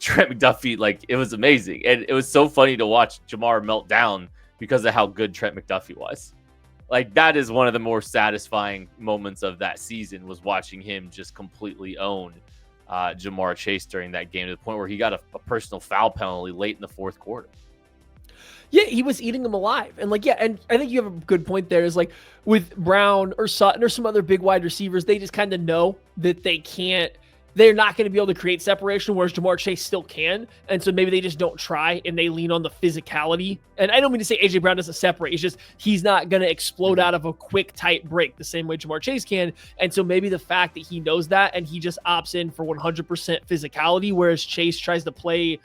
Trent McDuffie, like, it was amazing. And it was so funny to watch Jamar melt down because of how good Trent McDuffie was. Like, that is one of the more satisfying moments of that season, was watching him just completely own Jamar Chase during that game, to the point where he got a personal foul penalty late in the fourth quarter. Yeah, he was eating them alive. And like, yeah, and I think you have a good point there, is like with Brown or Sutton or some other big wide receivers, they just kind of know that they're not going to be able to create separation, whereas Jamar Chase still can. And so maybe they just don't try and they lean on the physicality. And I don't mean to say AJ Brown doesn't separate. It's just he's not going to explode out of a quick, tight break the same way Jamar Chase can. And so maybe the fact that he knows that and he just opts in for 100% physicality, whereas Chase tries to play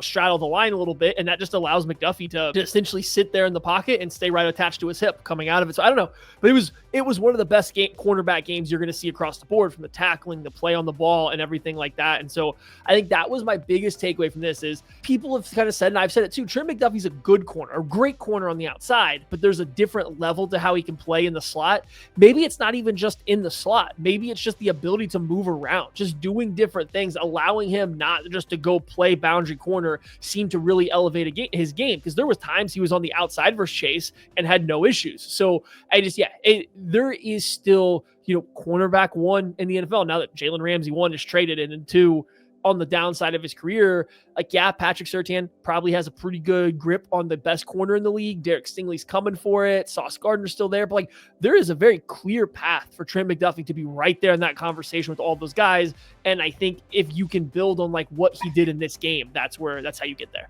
straddle the line a little bit, and that just allows McDuffie to essentially sit there in the pocket and stay right attached to his hip coming out of it. So I don't know, but it was one of the best cornerback games you're going to see across the board, from the tackling, the play on the ball, and everything like that. And so I think that was my biggest takeaway from this, is people have kind of said, and I've said it too, Trent McDuffie's a good corner, a great corner on the outside, but there's a different level to how he can play in the slot. Maybe it's not even just in the slot. Maybe it's just the ability to move around, just doing different things, allowing him not just to go play boundary corner, seemed to really elevate his game, because there was times he was on the outside versus Chase and had no issues. So there is still, cornerback one in the NFL now that Jalen Ramsey, one, is traded, and then two, on the downside of his career, like, yeah, Patrick Surtain probably has a pretty good grip on the best corner in the league. Derek Stingley's coming for it. Sauce Gardner's still there. But like, there is a very clear path for Trent McDuffie to be right there in that conversation with all those guys. And I think if you can build on like what he did in this game, that's how you get there.